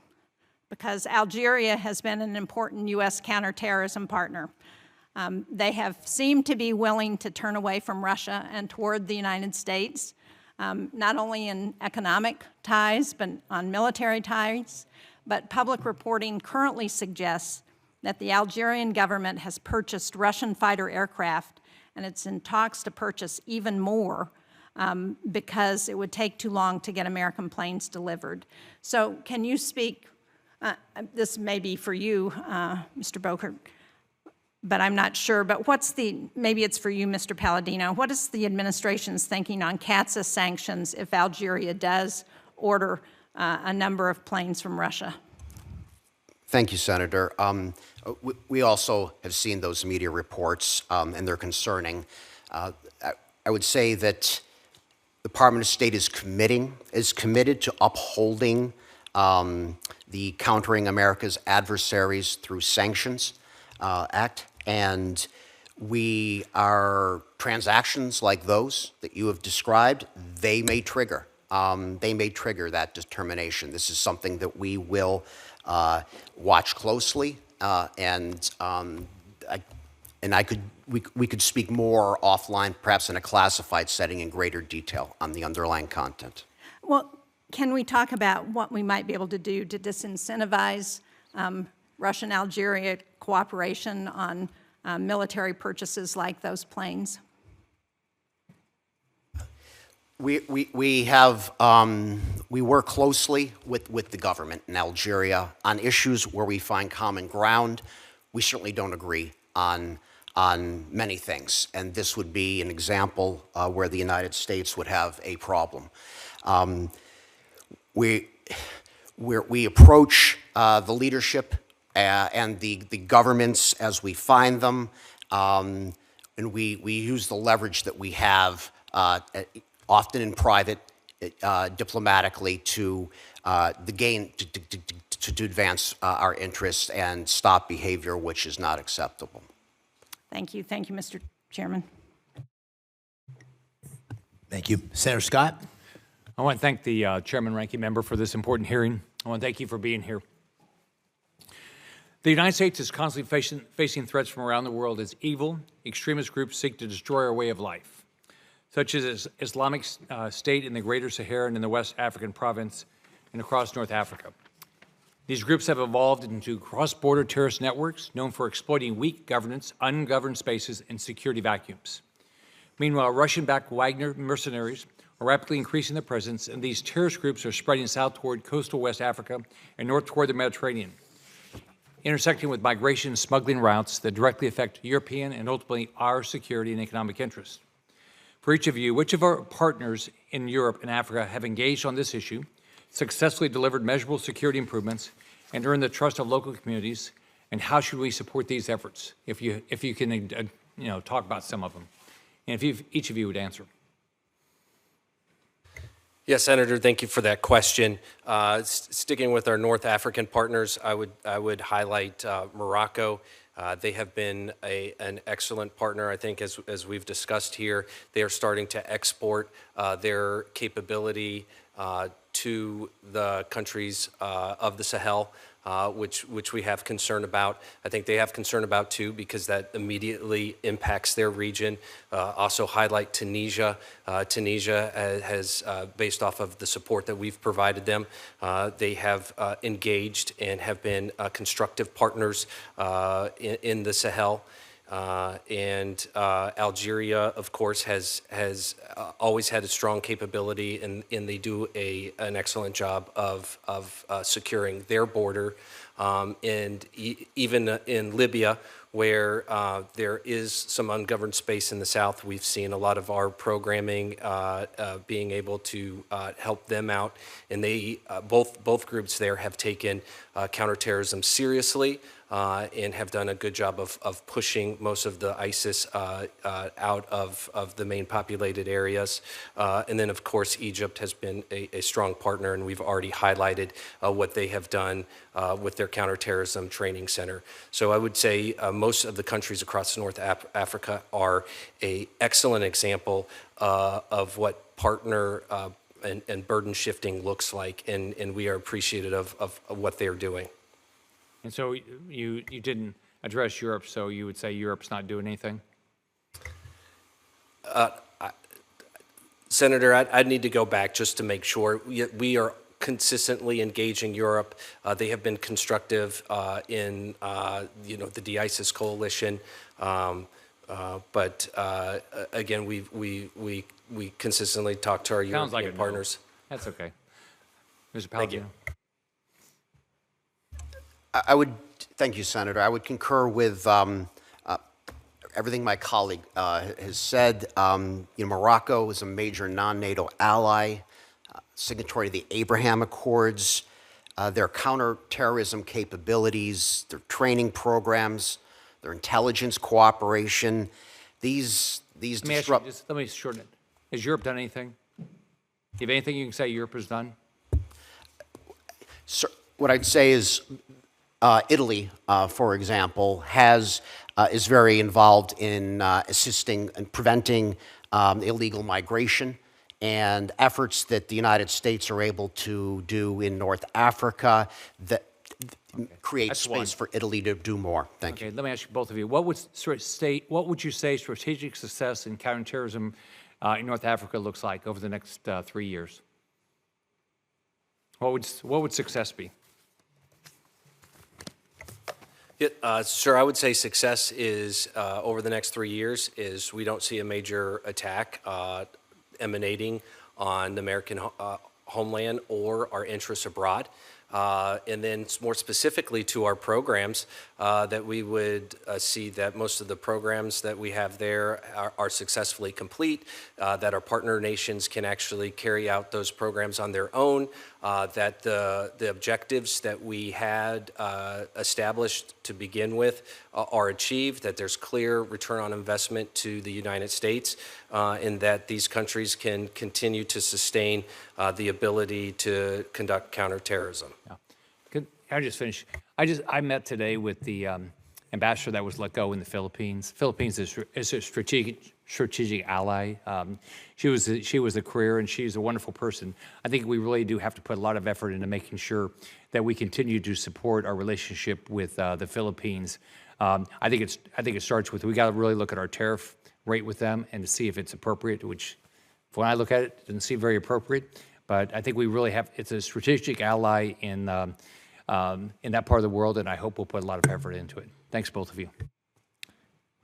because Algeria has been an important U.S. counterterrorism partner. They have seemed to be willing to turn away from Russia and toward the United States, not only in economic ties, but on military ties. But public reporting currently suggests that the Algerian government has purchased Russian fighter aircraft, and it's in talks to purchase even more, because it would take too long to get American planes delivered. So can you speak, this may be for you, Mr. Boker, but I'm not sure, but maybe it's for you, Mr. Palladino, what is the administration's thinking on CAATSA sanctions if Algeria does order a number of planes from Russia? Thank you, Senator. We also have seen those media reports, and they're concerning. I would say that the Department of State is committed to upholding the Countering America's Adversaries Through Sanctions Act, and transactions like those that you have described, they may trigger that determination. This is something that we will watch closely, we could speak more offline, perhaps in a classified setting, in greater detail on the underlying content. Well, can we talk about what we might be able to do to disincentivize Russian-Algeria cooperation on military purchases like those planes? We work closely with the government in Algeria on issues where we find common ground. We certainly don't agree on many things, and this would be an example where the United States would have a problem. We approach the leadership and the governments as we find them, and we use the leverage that we have, often in private, diplomatically, to advance our interests and stop behavior which is not acceptable. Thank you. Thank you, Mr. Chairman. Thank you. Senator Scott? I want to thank the chairman, ranking member, for this important hearing. I want to thank you for being here. The United States is constantly facing threats from around the world as evil, extremist groups seek to destroy our way of life, such as Islamic State in the Greater Sahara and in the West African province and across North Africa. These groups have evolved into cross-border terrorist networks known for exploiting weak governance, ungoverned spaces, and security vacuums. Meanwhile, Russian-backed Wagner mercenaries are rapidly increasing their presence, and these terrorist groups are spreading south toward coastal West Africa and north toward the Mediterranean, intersecting with migration and smuggling routes that directly affect European and ultimately our security and economic interests. For each of you, which of our partners in Europe and Africa have engaged on this issue, successfully delivered measurable security improvements, and earned the trust of local communities, and how should we support these efforts? If you can talk about some of them, and if each of you would answer. Yes, Senator, thank you for that question. Sticking with our North African partners, I would highlight Morocco. They have been an excellent partner, I think, as we've discussed here. They are starting to export their capability to the countries of the Sahel. which we have concern about. I think they have concern about too, because that immediately impacts their region. Also highlight Tunisia. Tunisia has, based off of the support that we've provided them, they have engaged and have been constructive partners in the Sahel. And Algeria, of course, has always had a strong capability, and they do an excellent job of securing their border. And even in Libya, where there is some ungoverned space in the south, we've seen a lot of our programming being able to help them out. And they both groups there have taken counterterrorism seriously. And have done a good job of pushing most of the ISIS out of the main populated areas. And then, of course, Egypt has been a strong partner, and we've already highlighted what they have done with their counterterrorism training center. So I would say most of the countries across North Africa are an excellent example of what partner and burden shifting looks like, and we are appreciative of what they are doing. And so you didn't address Europe, so you would say Europe's not doing anything? Senator, I'd need to go back just to make sure. We are consistently engaging Europe. They have been constructive in the de-ISIS coalition. But again, we consistently talk to our European partners. No. That's okay. Mr. Thank you. Palladino. Thank you, Senator. I would concur with everything my colleague has said. Morocco is a major non-NATO ally, signatory to the Abraham Accords. Their counterterrorism capabilities, their training programs, their intelligence cooperation, these disrupt. Let me shorten it. Has Europe done anything? Do you have anything you can say Europe has done? Sir, what I'd say is Italy, for example, is very involved in assisting and preventing illegal migration, and efforts that the United States are able to do in North Africa that create space for Italy to do more. Thank you. Okay, let me ask you both of you. What would you say strategic success in counterterrorism in North Africa looks like over the next 3 years? What would success be? Sir, I would say success is, over the next 3 years, is we don't see a major attack emanating on the American homeland or our interests abroad. And then more specifically to our programs, that we would see that most of the programs that we have there are successfully complete, that our partner nations can actually carry out those programs on their own, that the objectives that we had established to begin with are achieved, that there's clear return on investment to the United States, and that these countries can continue to sustain the ability to conduct counterterrorism. Yeah. Can I just finish? I met today with the ambassador that was let go in the Philippines. Philippines is a strategic ally. She was a career, and she's a wonderful person. I think we really do have to put a lot of effort into making sure that we continue to support our relationship with the Philippines. I think it starts with we got to really look at our tariff rate with them and to see if it's appropriate. Which, when I look at it, doesn't seem very appropriate. But I think we really have. It's a strategic ally in that part of the world, and I hope we'll put a lot of effort into it. Thanks, both of you.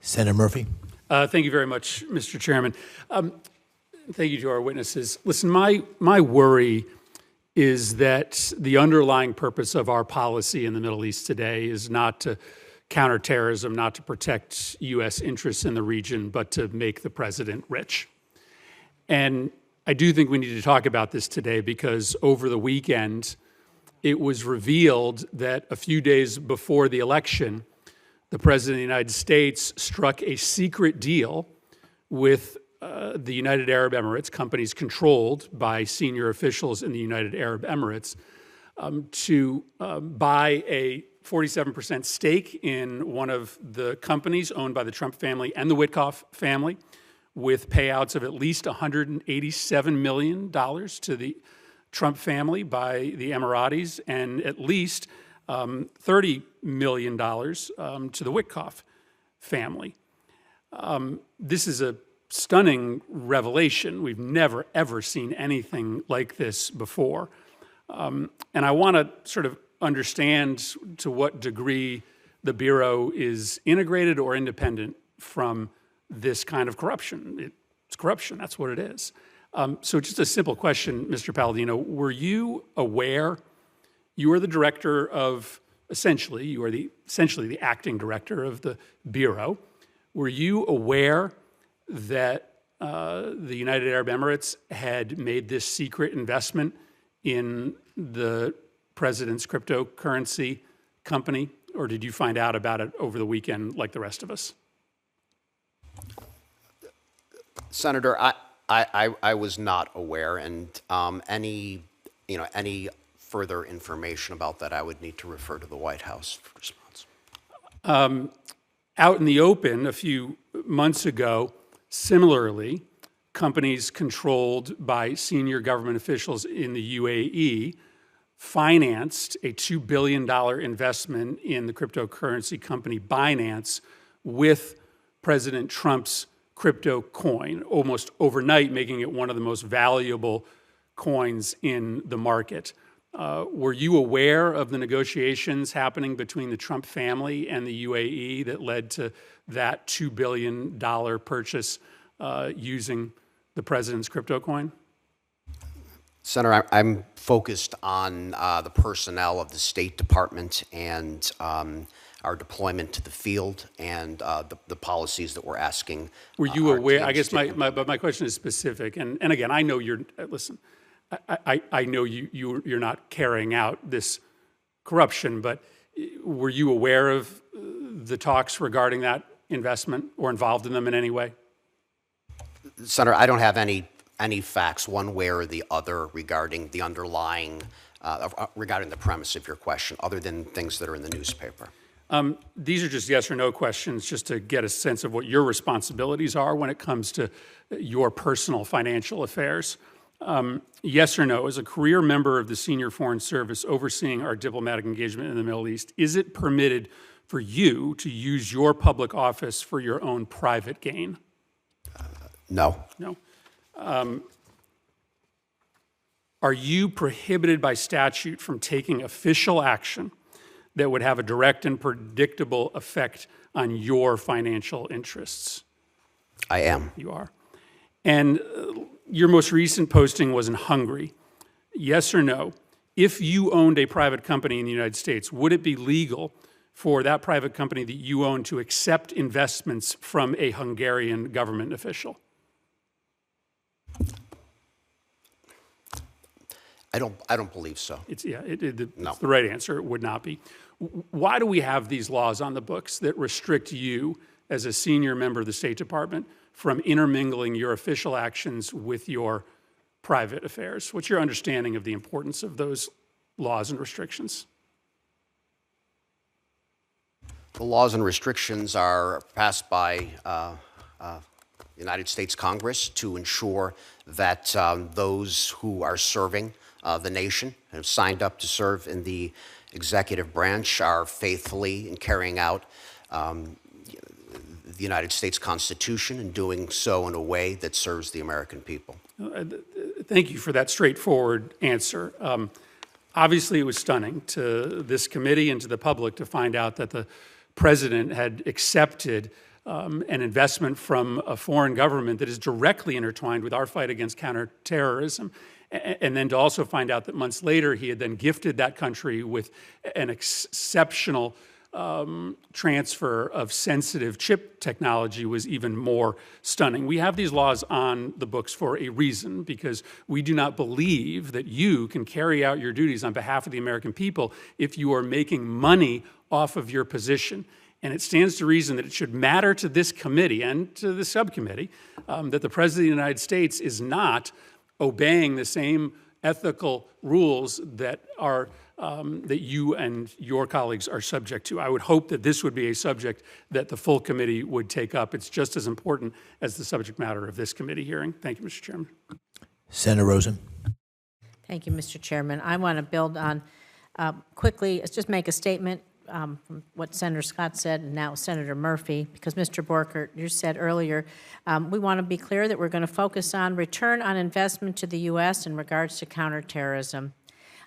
Senator Murphy. Thank you very much, Mr. Chairman. Thank you to our witnesses. Listen, my worry is that the underlying purpose of our policy in the Middle East today is not to counter terrorism, not to protect U.S. interests in the region, but to make the president rich. And I do think we need to talk about this today because over the weekend, it was revealed that a few days before the election, the President of the United States struck a secret deal with the United Arab Emirates, companies controlled by senior officials in the United Arab Emirates, to buy a 47% stake in one of the companies owned by the Trump family and the Witkoff family, with payouts of at least $187 million to the Trump family by the Emiratis, and at least $30 million to the Witkoff family. This is a stunning revelation. We've never, ever seen anything like this before. And I want to sort of understand to what degree the Bureau is integrated or independent from this kind of corruption. It's corruption, that's what it is. So just a simple question, Mr. Palladino, were you aware, you are the director of, essentially the acting director of the Bureau, were you aware that the United Arab Emirates had made this secret investment in the president's cryptocurrency company, or did you find out about it over the weekend like the rest of us? Senator, I was not aware, and any further information about that, I would need to refer to the White House for response. Out in the open a few months ago, similarly, companies controlled by senior government officials in the UAE financed a $2 billion investment in the cryptocurrency company Binance with President Trump's crypto coin, almost overnight making it one of the most valuable coins in the market. Were you aware of the negotiations happening between the Trump family and the UAE that led to that $2 billion purchase using the president's crypto coin? Senator, I'm focused on the personnel of the State Department and our deployment to the field and the policies that we're asking. Were you aware? I guess my question is specific, and again, I know you're. Listen, I know you're not carrying out this corruption, but were you aware of the talks regarding that investment or involved in them in any way? Senator, I don't have any facts one way or the other regarding the underlying, regarding the premise of your question, other than things that are in the newspaper. These are just yes or no questions, just to get a sense of what your responsibilities are when it comes to your personal financial affairs. Yes or no, as a career member of the Senior Foreign Service overseeing our diplomatic engagement in the Middle East, is it permitted for you to use your public office for your own private gain? No. No. Are you prohibited by statute from taking official action that would have a direct and predictable effect on your financial interests? I am. You are. And your most recent posting was in Hungary. Yes or no? If you owned a private company in the United States, would it be legal for that private company that you own to accept investments from a Hungarian government official? I don't believe so. It's No. It's the right answer. It would not be. Why do we have these laws on the books that restrict you as a senior member of the State Department from intermingling your official actions with your private affairs? What's your understanding of the importance of those laws and restrictions? The laws and restrictions are passed by the United States Congress to ensure that those who are serving the nation and have signed up to serve in the executive branch are faithfully in carrying out the United States Constitution and doing so in a way that serves the American people. Thank you for that straightforward answer. Obviously, it was stunning to this committee and to the public to find out that the president had accepted an investment from a foreign government that is directly intertwined with our fight against counterterrorism. And then to also find out that months later, he had then gifted that country with an exceptional transfer of sensitive chip technology was even more stunning. We have these laws on the books for a reason, because we do not believe that you can carry out your duties on behalf of the American people if you are making money off of your position. And it stands to reason that it should matter to this committee and to the subcommittee that the President of the United States is not obeying the same ethical rules that are that you and your colleagues are subject to. I would hope that this would be a subject that the full committee would take up. It's just as important as the subject matter of this committee hearing. Thank you, Mr. Chairman. Senator Rosen. Thank you, Mr. Chairman. I want to build on Quickly, let's just make a statement from what Senator Scott said and now Senator Murphy, because Mr. Borkert, you said earlier, we want to be clear that we're going to focus on return on investment to the U.S. in regards to counterterrorism.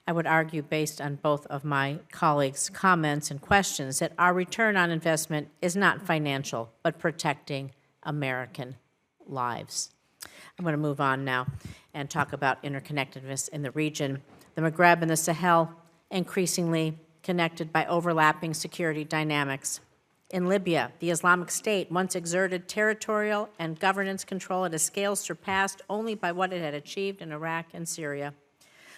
I would argue, based on both of my colleagues' comments and questions, that our return on investment is not financial, but protecting American lives. I'm going to move on now and talk about interconnectedness in the region. The Maghreb and the Sahel increasingly connected by overlapping security dynamics. In Libya, the Islamic State once exerted territorial and governance control at a scale surpassed only by what it had achieved in Iraq and Syria.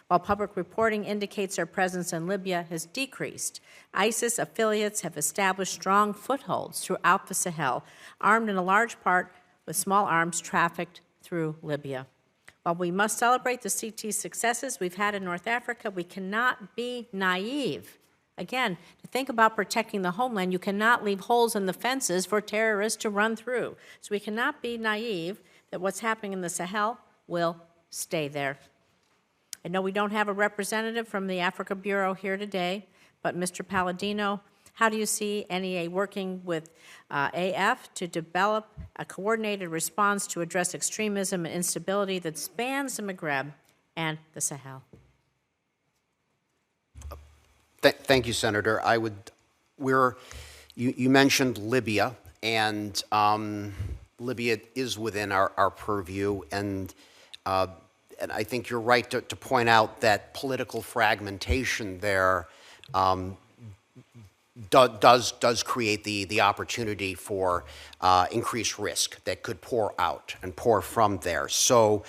While public reporting indicates our presence in Libya has decreased, ISIS affiliates have established strong footholds throughout the Sahel, armed in a large part with small arms trafficked through Libya. While we must celebrate the CT's successes we've had in North Africa, we cannot be naive. Again, to think about protecting the homeland, you cannot leave holes in the fences for terrorists to run through. So we cannot be naive that what's happening in the Sahel will stay there. I know we don't have a representative from the Africa Bureau here today, but Mr. Palladino, how do you see NEA working with AF to develop a coordinated response to address extremism and instability that spans the Maghreb and the Sahel? Thank you, Senator. You mentioned Libya, and Libya is within our purview, and I think you're right to point out that political fragmentation there does create the opportunity for increased risk that could pour out and pour from there. So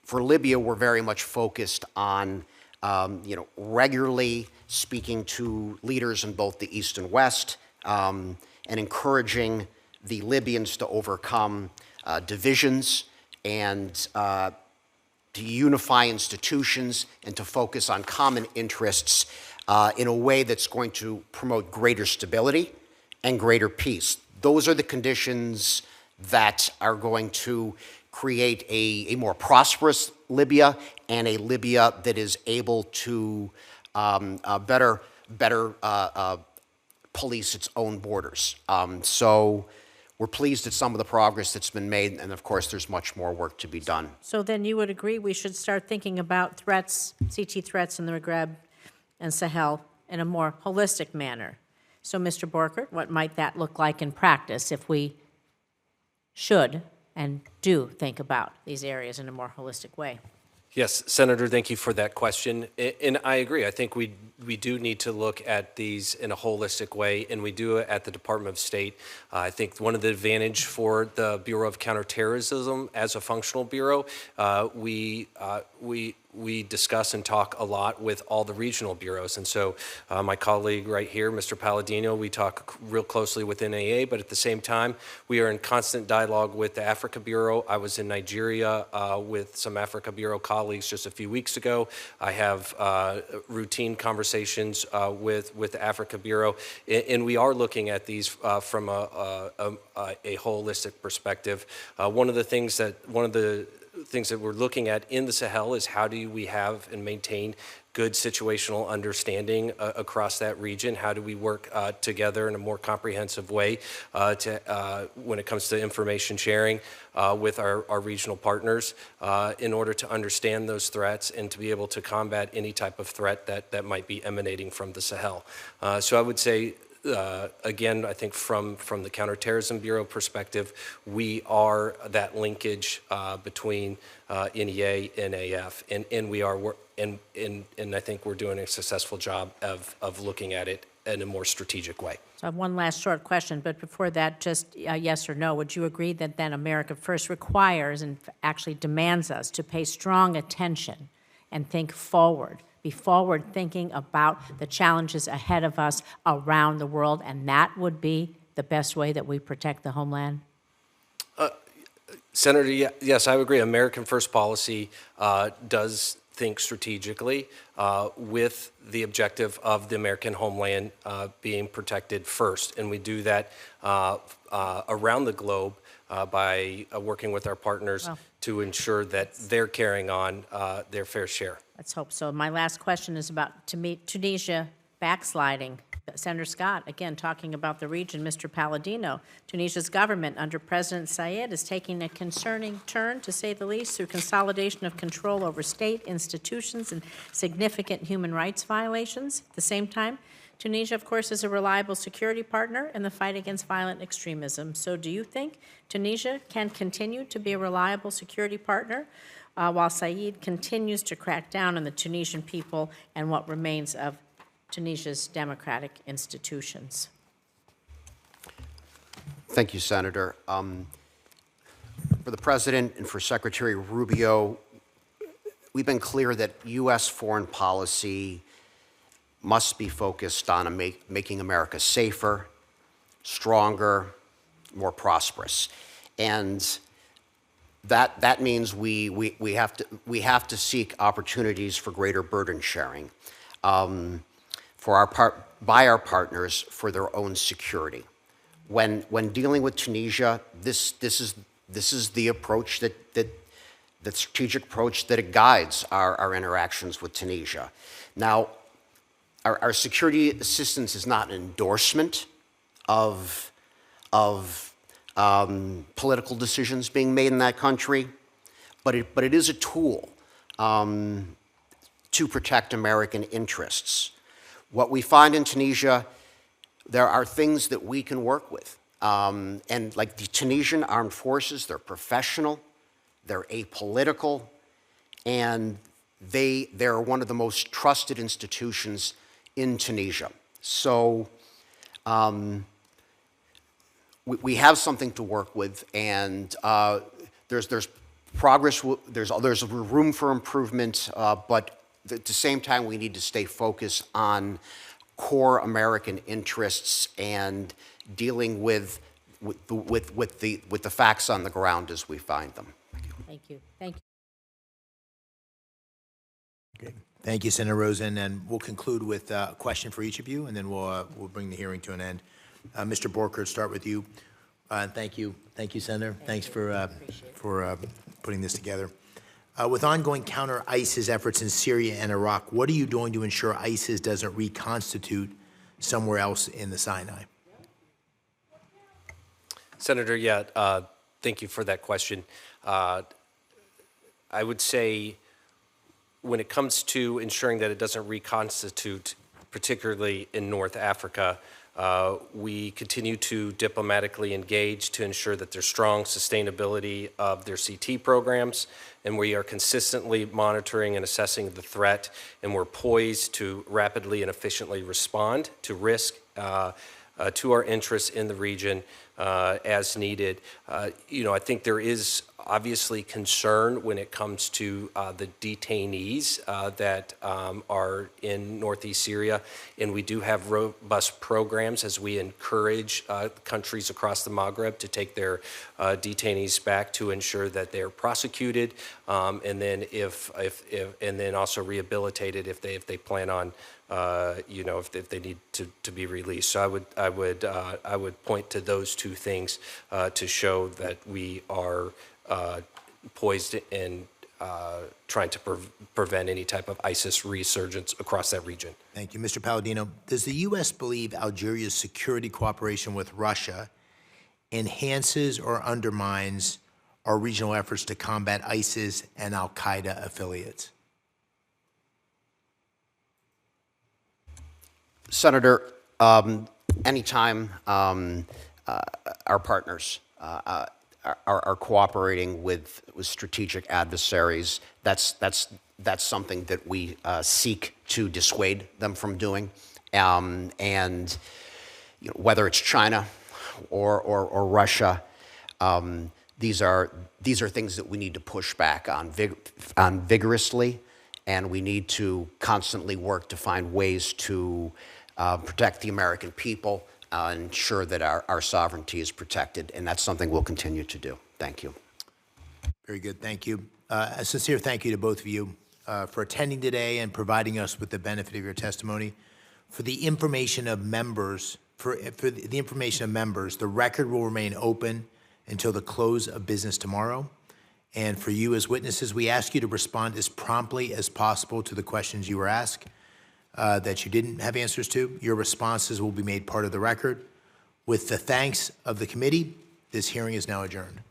for Libya, we're very much focused on regularly speaking to leaders in both the East and West and encouraging the Libyans to overcome divisions and to unify institutions and to focus on common interests in a way that's going to promote greater stability and greater peace. Those are the conditions that are going to create a more prosperous Libya and a Libya that is able to better police its own borders. So we're pleased at some of the progress that's been made, and of course there's much more work to be done. So then you would agree we should start thinking about threats, CT threats in the Maghreb and Sahel in a more holistic manner. So Mr. Borkert, what might that look like in practice if we should and do think about these areas in a more holistic way? Yes, Senator, thank you for that question. And I agree. I think we do need to look at these in a holistic way, and we do it at the Department of State. I think one of the advantage for the Bureau of Counterterrorism as a functional bureau, we discuss and talk a lot with all the regional bureaus. And so my colleague right here, Mr. Palladino, we talk real closely with NAA, but at the same time, we are in constant dialogue with the Africa Bureau. I was in Nigeria with some Africa Bureau colleagues just a few weeks ago. I have routine conversations with the Africa Bureau, and we are looking at these from a holistic perspective. One of the things that we're looking at in the Sahel is how do we have and maintain good situational understanding across that region? How do we work together in a more comprehensive way when it comes to information sharing with our regional partners in order to understand those threats and to be able to combat any type of threat that might be emanating from the Sahel. So I would say, again, I think from the Counterterrorism Bureau perspective, we are that linkage between NEA and AF, and we are, and I think we're doing a successful job of looking at it in a more strategic way. So I have one last short question, but before that, just yes or no, would you agree that then America First requires and actually demands us to pay strong attention and think forward? Be forward-thinking about the challenges ahead of us around the world, and that would be the best way that we protect the homeland? Senator, yes, I would agree. American First policy does think strategically with the objective of the American homeland being protected first, and we do that around the globe by working with our partners to ensure that they're carrying on their fair share. Let's hope so. My last question is about Tunisia backsliding. Senator Scott, again, talking about the region, Mr. Palladino. Tunisia's government under President Sayed is taking a concerning turn, to say the least, through consolidation of control over state institutions and significant human rights violations. At the same time, Tunisia, of course, is a reliable security partner in the fight against violent extremism. So do you think Tunisia can continue to be a reliable security partner while Sayed continues to crack down on the Tunisian people and what remains of Tunisia's democratic institutions? Thank you, Senator. For the President and for Secretary Rubio, we've been clear that U.S. foreign policy must be focused on making America safer, stronger, more prosperous. And that means we have to seek opportunities for greater burden sharing by our partners for their own security. When dealing with Tunisia, this is the approach the strategic approach that it guides our interactions with Tunisia. Now, our security assistance is not an endorsement of political decisions being made in that country, but it is a tool to protect American interests. What we find in Tunisia, there are things that we can work with. And like the Tunisian armed forces, they're professional, they're apolitical, and they're one of the most trusted institutions in Tunisia. So we have something to work with, and there's progress, there's room for improvement, but at the same time, we need to stay focused on core American interests and dealing with the facts on the ground as we find them. Thank you. Thank you. Okay. Thank you, Senator Rosen, and we'll conclude with a question for each of you, and then we'll bring the hearing to an end. Mr. Borkert, start with you. Thank you, Senator. Thanks for putting this together. With ongoing counter-ISIS efforts in Syria and Iraq, what are you doing to ensure ISIS doesn't reconstitute somewhere else in the Sinai? Senator, thank you for that question. I would say when it comes to ensuring that it doesn't reconstitute, particularly in North Africa, we continue to diplomatically engage to ensure that there's strong sustainability of their CT programs, and we are consistently monitoring and assessing the threat, and we're poised to rapidly and efficiently respond to risk to our interests in the region as needed. I think there is obviously concern when it comes to the detainees that are in northeast Syria, and we do have robust programs as we encourage countries across the Maghreb to take their detainees back to ensure that they're prosecuted, and then and then also rehabilitated if they plan on if they need to be released. So I would point to those two things to show that we are poised and trying to prevent any type of ISIS resurgence across that region. Thank you. Mr. Palladino, does the U.S. believe Algeria's security cooperation with Russia enhances or undermines our regional efforts to combat ISIS and al-Qaeda affiliates? Senator, anytime our partners are cooperating with strategic adversaries, that's something that we seek to dissuade them from doing. And whether it's China or Russia, these are things that we need to push back on vigorously, and we need to constantly work to find ways to protect the American people, ensure that our sovereignty is protected, and that's something we'll continue to do. Thank you. Very good, thank you. A sincere thank you to both of you for attending today and providing us with the benefit of your testimony. For the information of members, the record will remain open until the close of business tomorrow, And for you as witnesses, we ask you to respond as promptly as possible to the questions you were asked that you didn't have answers to. Your responses will be made part of the record. With the thanks of the committee, this hearing is now adjourned.